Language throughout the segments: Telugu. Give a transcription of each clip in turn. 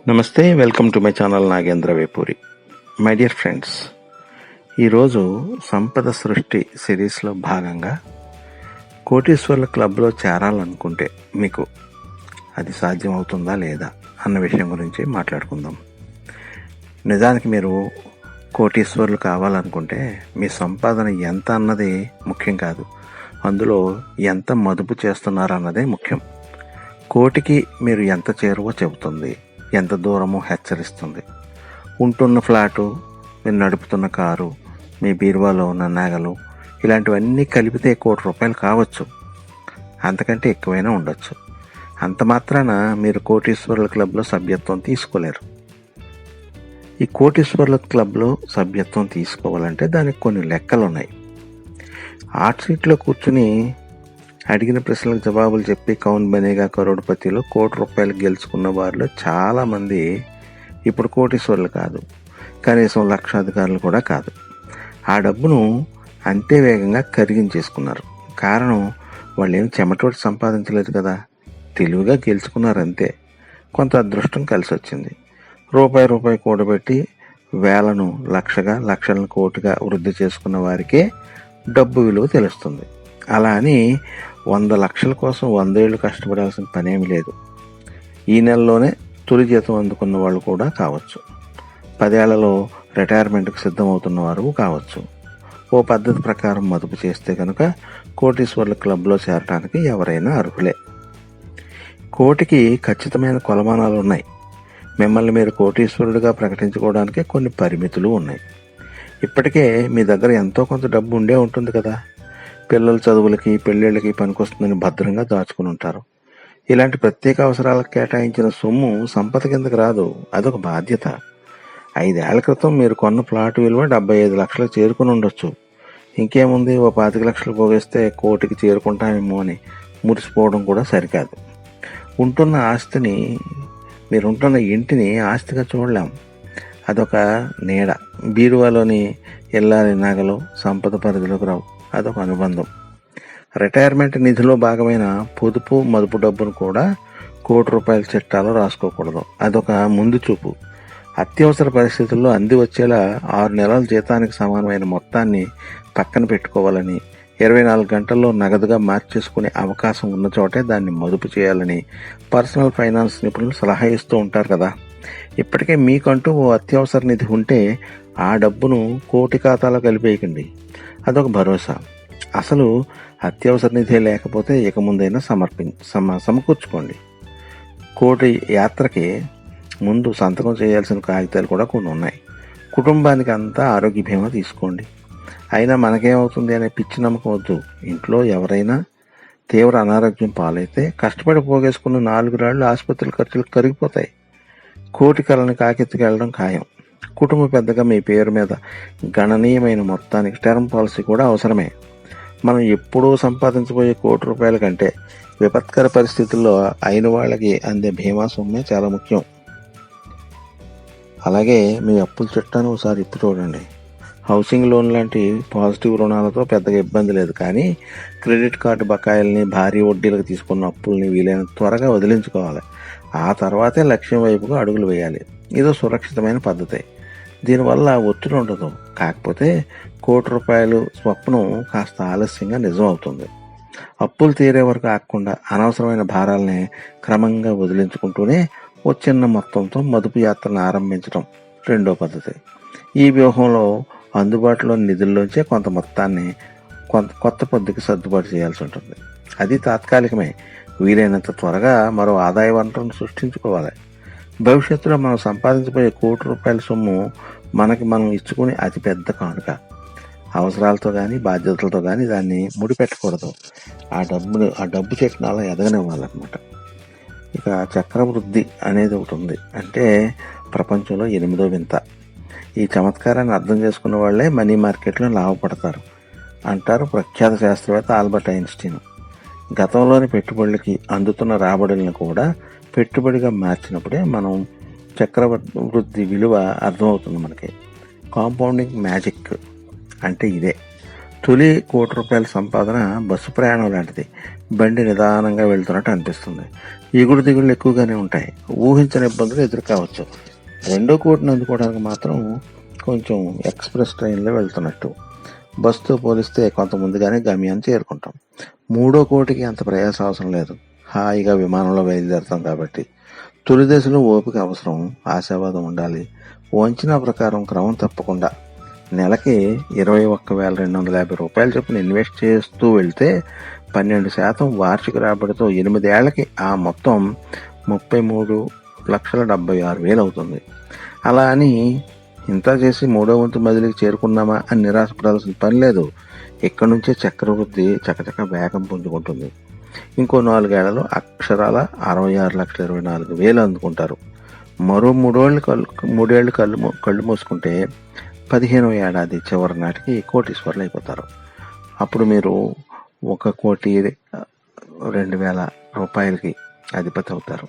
నమస్తే, welcome to my channel Nagendra Vepuri. My dear friends, ఈరోజు సంపద సృష్టి సిరీస్లో భాగంగా కోటీశ్వర్ల క్లబ్లో చేరాలనుకుంటే మీకు అది సాధ్యం అవుతుందా లేదా అన్న విషయం గురించి మాట్లాడుకుందాం. నిజానికి మీరు కోటీశ్వర్లు కావాలనుకుంటే మీ సంపాదన ఎంత అన్నది ముఖ్యం కాదు, అందులో ఎంత మదుపు చేస్తున్నారన్నదే ముఖ్యం. కోటికి మీరు ఎంత చేరువో చెబుతుంది, ఎంత దూరమో హెచ్చరిస్తుంది. ఉంటున్న ఫ్లాటు, మీరు నడుపుతున్న కారు, మీ బీరువాలో ఉన్న నగలు, ఇలాంటివన్నీ కలిపితే ₹1,00,00,000 కావచ్చు, అంతకంటే ఎక్కువైనా ఉండొచ్చు. అంత మాత్రాన మీరు కోటీశ్వరుల క్లబ్లో సభ్యత్వం తీసుకోలేరు. ఈ కోటీశ్వరుల క్లబ్లో సభ్యత్వం తీసుకోవాలంటే దానికి కొన్ని లెక్కలు ఉన్నాయి. హాట్ సీట్లో కూర్చుని అడిగిన ప్రశ్నలకు జవాబులు చెప్పి కౌన్ బనేగా కరోడ్పతిలో ₹1,00,00,000 గెలుచుకున్న వారిలో చాలామంది ఇప్పుడు కోటీశ్వరులు కాదు, కనీసం లక్షాధికారులు కూడా కాదు. ఆ డబ్బును అంతే వేగంగా కరిగించేసుకున్నారు. కారణం, వాళ్ళు ఏం చెమటోటి సంపాదించలేదు కదా, తెలివిగా గెలుచుకున్నారు అంతే. కొంత అదృష్టం కలిసి వచ్చింది. రూపాయి కూడబెట్టి వేలను లక్షగా, లక్షలను కోటిగా వృద్ధి చేసుకున్న వారికే డబ్బు విలువ తెలుస్తుంది. అలా అని 100 లక్షల కోసం 100 ఏళ్ళు కష్టపడాల్సిన పనేమి లేదు. ఈ నెలలోనే తొలి జీతం అందుకున్న వాళ్ళు కూడా కావచ్చు, 10 ఏళ్లలో రిటైర్మెంట్కి సిద్ధమవుతున్న వారు కావచ్చు. ఓ పద్ధతి ప్రకారం మదుపు చేస్తే కనుక కోటీశ్వర్ల క్లబ్లో చేరడానికి ఎవరైనా అర్హులే. కోటికి ఖచ్చితమైన కొలమానాలు ఉన్నాయి. మిమ్మల్ని మీరు కోటీశ్వరుడిగా ప్రకటించుకోవడానికి కొన్ని పరిమితులు ఉన్నాయి. ఇప్పటికే మీ దగ్గర ఎంతో కొంత డబ్బు ఉండే ఉంటుంది కదా. పిల్లల చదువులకి, పెళ్ళిళ్ళకి పనికొస్తుందని భద్రంగా దాచుకుని ఉంటారు. ఇలాంటి ప్రత్యేక అవసరాలకు కేటాయించిన సొమ్ము సంపద కిందకి రాదు, అదొక బాధ్యత. 5 ఏళ్ల క్రితం మీరు కొన్న ప్లాట్ విలువ 75 లక్షలకు చేరుకుని ఉండొచ్చు. ఇంకేముంది, ఓ 25 లక్షలు పోగేస్తే కోటికి చేరుకుంటామేమో అని మురిసిపోవడం కూడా సరికాదు. ఉంటున్న ఆస్తిని, మీరుంటున్న ఇంటిని ఆస్తిగా చూడలేం, అదొక నీడ. బీరువాలోని ఎల్లారి నగలు సంపద పరిధిలోకి రావు, అదొక అనుబంధం. రిటైర్మెంట్ నిధిలో భాగమైన పొదుపు మదుపు డబ్బును కూడా ₹1,00,00,000 చిట్టాలో రాసుకోకూడదు, అదొక ముందు చూపు. అత్యవసర పరిస్థితుల్లో అంది వచ్చేలా 6 నెలల జీతానికి సమానమైన మొత్తాన్ని పక్కన పెట్టుకోవాలని, 24 గంటల్లో నగదుగా మార్చేసుకునే అవకాశం ఉన్న చోటే దాన్ని మదుపు చేయాలని పర్సనల్ ఫైనాన్స్ నిపుణులు సలహా ఇస్తూ ఉంటారు కదా. ఇప్పటికే మీకంటూ ఓ అత్యవసర నిధి ఉంటే ఆ డబ్బును కోటి ఖాతాలో కలిపేయకండి, అదొక భరోసా. అసలు అత్యవసర నిధి లేకపోతే ఇక ముందైనా సమకూర్చుకోండి. కోటి యాత్రకి ముందు సంతకం చేయాల్సిన కాగితాలు కూడా కొన్ని ఉన్నాయి. కుటుంబానికి అంతా ఆరోగ్య బీమా తీసుకోండి. అయినా మనకేమవుతుంది అనే పిచ్చి నమ్మకం వద్దు. ఇంట్లో ఎవరైనా తీవ్ర అనారోగ్యం పాలైతే కష్టపడి పోగేసుకున్న 4 రాళ్లు ఆసుపత్రి ఖర్చులు కరిగిపోతాయి. కోటి కళని కాకెత్తుకెళ్ళడం ఖాయం. కుటుంబ పెద్దగా మీ పేరు మీద గణనీయమైన మొత్తానికి టర్మ్ పాలసీ కూడా అవసరమే. మనం ఎప్పుడూ సంపాదించబోయే ₹1,00,00,000 కంటే విపత్కర పరిస్థితుల్లో అయిన వాళ్ళకి అందే బీమా సొమ్మే చాలా ముఖ్యం. అలాగే మీ అప్పుల చిట్టాను ఒకసారి ఇప్పు చూడండి. హౌసింగ్ లోన్ లాంటి పాజిటివ్ రుణాలతో పెద్దగా ఇబ్బంది లేదు, కానీ క్రెడిట్ కార్డు బకాయిల్ని, భారీ వడ్డీలకు తీసుకున్న అప్పుల్ని వీలైనంత త్వరగా వదిలించుకోవాలి. ఆ తర్వాతే లక్ష్యం వైపుగా అడుగులు వేయాలి. ఇదో సురక్షితమైన పద్ధతి. దీనివల్ల ఒత్తిడి ఉండదు, కాకపోతే ₹1,00,00,000 స్వప్నం కాస్త ఆలస్యంగా నిజం అవుతుంది. అప్పులు తీరే వరకు ఆగకుండా అనవసరమైన భారాలని క్రమంగా వదిలించుకుంటూనే ఓ చిన్న మొత్తంతో మదుపు యాత్రను ఆరంభించడం రెండో పద్ధతి. ఈ వ్యూహంలో అందుబాటులో నిధుల్లోంచే కొంత మొత్తాన్ని కొత్త పొద్దుకి సర్దుబాటు చేయాల్సి ఉంటుంది. అది తాత్కాలికమే. వీలైనంత త్వరగా మరో ఆదాయ వనరును సృష్టించుకోవాలి. భవిష్యత్తులో మనం సంపాదించబోయే ₹1,00,00,000 సొమ్ము మనకి మనం ఇచ్చుకునే అతిపెద్ద కానుక. అవసరాలతో కానీ బాధ్యతలతో కానీ దాన్ని ముడిపెట్టకూడదు. ఆ డబ్బు చెట్టును అలా ఎదగనివ్వాలన్నమాట. ఇక చక్రవృద్ధి అనేది ఒకటి ఉంది, అంటే ప్రపంచంలో 8వ వింత. ఈ చమత్కారాన్ని అర్థం చేసుకున్న వాళ్లే మనీ మార్కెట్లో లాభపడతారు అంటారు ప్రఖ్యాత శాస్త్రవేత్త ఆల్బర్ట్ ఐన్స్టీన్. గతంలోని పెట్టుబడులకి అందుతున్న రాబడులను కూడా పెట్టుబడిగా మార్చినప్పుడే మనం చక్రవృద్ధి విలువ అర్థమవుతుంది మనకి. కాంపౌండింగ్ మ్యాజిక్ అంటే ఇదే. తొలి ₹1,00,00,000 సంపాదన బస్సు ప్రయాణం లాంటిది. బండి నిదానంగా వెళ్తున్నట్టు అనిపిస్తుంది. ఎగుడు దిగుళ్ళు ఎక్కువగానే ఉంటాయి. ఊహించని ఇబ్బందులు ఎదుర్కోవచ్చు. 2వ కోటిని అందుకోవడానికి మాత్రం కొంచెం ఎక్స్ప్రెస్ ట్రైన్లో వెళ్తున్నట్టు. బస్సుతో పోలిస్తే కొంత ముందుగానే గమ్యాన్ని చేరుకుంటాం. 3వ కోటికి అంత ప్రయాస అవసరం లేదు. హాయిగా విమానంలో బయలుదేరుతాం కాబట్టి. తొలి దశలో ఓపిక అవసరం, ఆశావాదం ఉండాలి. అంచనా ప్రకారం క్రమం తప్పకుండా నెలకి 21,250 రూపాయల చొప్పున ఇన్వెస్ట్ చేస్తూ వెళ్తే 12% వార్షిక రాబడితో 8 ఏళ్లకి ఆ మొత్తం 33,76,000 అవుతుంది. అలా అని ఇంత చేసి 3వ వంతు బదిలీకి చేరుకున్నామా అని నిరాశపడాల్సిన పని లేదు. ఇక్కడి నుంచే చక్రవృద్ధి చకచక వేగం పుంజుకుంటుంది. ఇంకో 4 ఏళ్లలో అక్షరాల 66,24,000 అందుకుంటారు. మరో 3 ఏళ్ళు కళ్ళు మూసుకుంటే 15వ ఏడాది చివరి నాటికి కోటీశ్వర్లు అయిపోతారు. అప్పుడు మీరు 1,02,000 రూపాయలకి అధిపతి అవుతారు.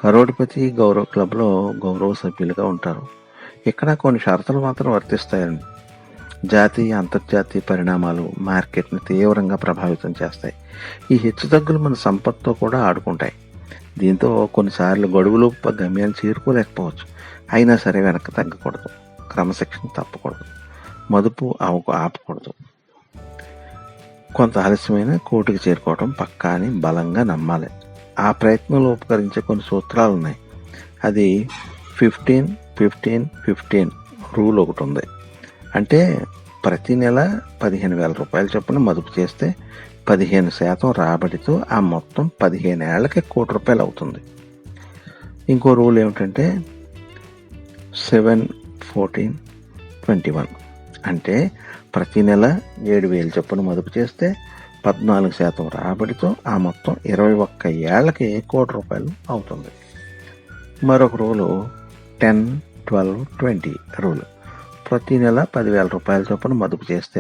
కరోడ్పతి గౌరవ్ క్లబ్లో గౌరవ సభ్యులుగా ఉంటారు. ఇక్కడ కొన్ని షరతులు మాత్రం వర్తిస్తాయని. జాతీయ అంతర్జాతీయ పరిణామాలు మార్కెట్ని తీవ్రంగా ప్రభావితం చేస్తాయి. ఈ హెచ్చుతగ్గులు మన సంపత్తో కూడా ఆడుకుంటాయి. దీంతో కొన్నిసార్లు గడువులు గమ్యాన్ని చేరుకోలేకపోవచ్చు. అయినా సరే వెనక్కి తగ్గకూడదు, క్రమశిక్షణ తప్పకూడదు, మదుపు ఆపకూడదు. కొంత ఆలస్యమైన కోటికి చేరుకోవడం పక్కా అని బలంగా నమ్మాలి. ఆ ప్రయత్నంలో ఉపకరించే కొన్ని సూత్రాలు ఉన్నాయి. అది 15-15-15 రూల్ ఒకటి ఉంది. అంటే ప్రతి నెల 15,000 రూపాయల చొప్పున మదుపు చేస్తే 15% రాబడితో ఆ మొత్తం 15 ఏళ్లకి ₹1,00,00,000 అవుతుంది. ఇంకో రూల్ ఏమిటంటే 7-14-21. అంటే ప్రతి నెల 7,000 చొప్పున మదుపు చేస్తే 14% రాబడితో ఆ మొత్తం 21 ఏళ్లకి ₹1,00,00,000 అవుతుంది. మరొక రూలు 10-12-20 రూలు. ప్రతి నెల 10,000 రూపాయల చొప్పున మదుపు చేస్తే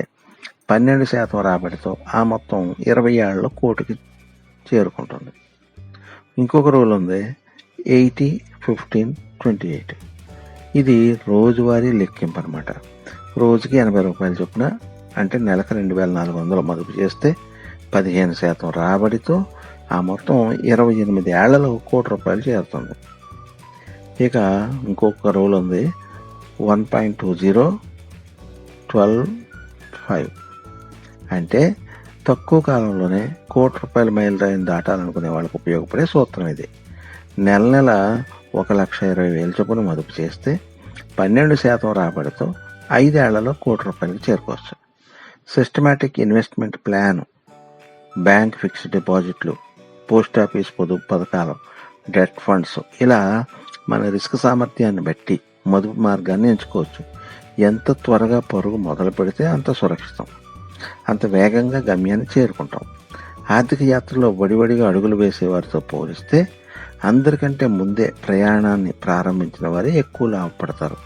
12% రాబడితో ఆ మొత్తం 20 ఏళ్లలో కోటికి చేరుకుంటుంది. ఇంకొక రూల్ ఉంది 80-15-28. ఇది రోజువారీ లెక్కింపు అనమాట. రోజుకి 80 రూపాయల చొప్పున అంటే నెలకు 2,400 మదుపు చేస్తే 15% రాబడితో ఆ మొత్తం 28 ఏళ్లలో ₹1,00,00,000 చేరుతుంది. ఇక ఇంకొక రూల్ ఉంది 1.20-12-5. అంటే తక్కువ కాలంలోనే ₹1,00,00,000 మైలురాయిని దాటాలనుకునే వాళ్ళకు ఉపయోగపడే సూత్రం ఇది. నెల నెల 1,20,000 చొప్పున మదుపు చేస్తే 12% రాబడితో 5 ఏళ్లలో ₹1,00,00,000 చేరుకోవచ్చు. Systematic investment plan, bank fixed డిపాజిట్లు, పోస్ట్ ఆఫీస్ పొదుపు పథకాలు, డెట్ ఫండ్స్, ఇలా మన రిస్క్ సామర్థ్యాన్ని బట్టి మదుపు మార్గాన్ని ఎంచుకోవచ్చు. ఎంత త్వరగా పరుగు మొదలు పెడితే అంత సురక్షితం, అంత వేగంగా గమ్యాన్ని చేరుకుంటాం. ఆర్థిక యాత్రలో వడివడిగా అడుగులు వేసేవారితో పోలిస్తే అందరికంటే ముందే ప్రయాణాన్ని ప్రారంభించిన వారే ఎక్కువ లాభపడతారు.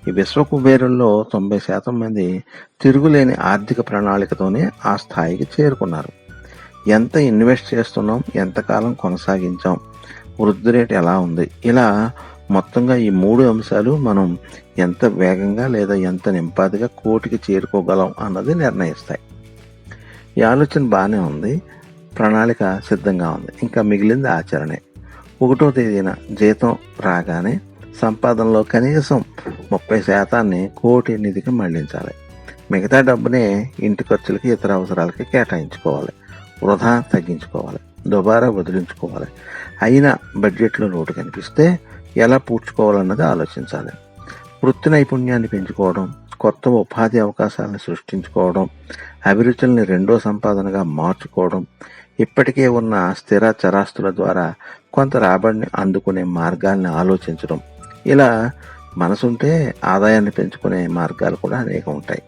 ఈ విశ్వ కుబేరుల్లో 90% మంది తిరుగులేని ఆర్థిక ప్రణాళికతోనే ఆ స్థాయికి చేరుకున్నారు. ఎంత ఇన్వెస్ట్ చేస్తున్నాం, ఎంతకాలం కొనసాగించాం, వృద్ధి రేటు ఎలా ఉంది, ఇలా మొత్తంగా ఈ 3 అంశాలు మనం ఎంత వేగంగా లేదా ఎంత నింపాదిగా కోటికి చేరుకోగలం అన్నది నిర్ణయిస్తాయి. ఈ ఆలోచన బాగానే ఉంది, ప్రణాళిక సిద్ధంగా ఉంది. ఇంకా మిగిలింది ఆచరణే. 1వ తేదీన జీతం రాగానే సంపాదనలో కనీసం 30% కోటి నిధికి మళ్లించాలి. మిగతా డబ్బునే ఇంటి ఖర్చులకి, ఇతర అవసరాలకి కేటాయించుకోవాలి. వృధా తగ్గించుకోవాలి, దుబారా వదిలించుకోవాలి. అయినా బడ్జెట్లో లోటు కనిపిస్తే ఎలా పూడ్చుకోవాలన్నది ఆలోచించాలి. వృత్తి నైపుణ్యాన్ని పెంచుకోవడం, కొత్త ఉపాధి అవకాశాలను సృష్టించుకోవడం, అభిరుచుల్ని రెండో సంపాదనగా మార్చుకోవడం, ఇప్పటికే ఉన్న స్థిర చరాస్తుల ద్వారా కొంత రాబడిని అందుకునే మార్గాల్ని ఆలోచించడం, ఇలా మనసుంటే ఆదాయాన్ని పెంచుకునే మార్గాలు కూడా అనేక ఉంటాయి.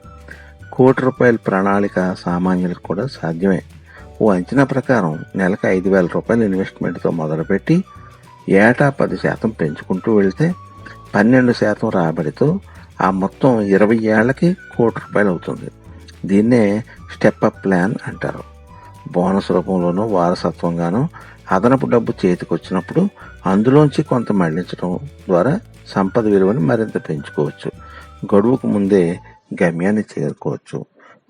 ₹1,00,00,000 ప్రణాళిక సామాన్యులకు కూడా సాధ్యమే. ఓ అంచనా ప్రకారం నెలకు ₹5,000 ఇన్వెస్ట్మెంట్తో మొదలుపెట్టి ఏటా 10% పెంచుకుంటూ వెళితే 12% రాబడితో ఆ మొత్తం 20 ఏళ్లకి ₹1,00,00,000 అవుతుంది. దీన్నే స్టెప్ అప్ ప్లాన్ అంటారు. బోనస్ రూపంలోనూ వారసత్వంగానూ అదనపు డబ్బు చేతికొచ్చినప్పుడు అందులోంచి కొంత మళ్లించడం ద్వారా సంపద విలువని మరింత పెంచుకోవచ్చు. గడువుకు ముందే గమ్యాన్ని చేరుకోవచ్చు.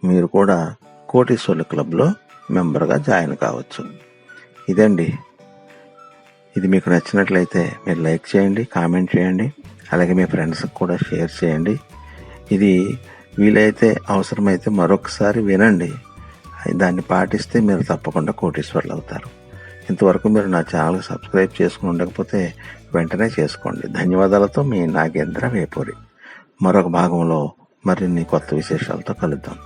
మీరు కూడా కోటీశ్వర్ల క్లబ్లో మెంబర్గా జాయిన్ కావచ్చు. ఇదండి. ఇది మీకు నచ్చినట్లయితే మీరు లైక్ చేయండి, కామెంట్ చేయండి, అలాగే మీ ఫ్రెండ్స్కి కూడా షేర్ చేయండి. ఇది వీలైతే అవసరమైతే మరొకసారి వినండి. దాన్ని పాటిస్తే మీరు తప్పకుండా కోటీశ్వర్లు అవుతారు. ఇంతవరకు మీరు నా ఛానల్ సబ్స్క్రైబ్ చేసుకుని ఉండకపోతే వెంటనే చేసుకోండి. ధన్యవాదాలతో మీ నాగేంద్ర వేపూరి. మరొక భాగంలో మరిన్ని కొత్త విశేషాలతో కలుద్దాం.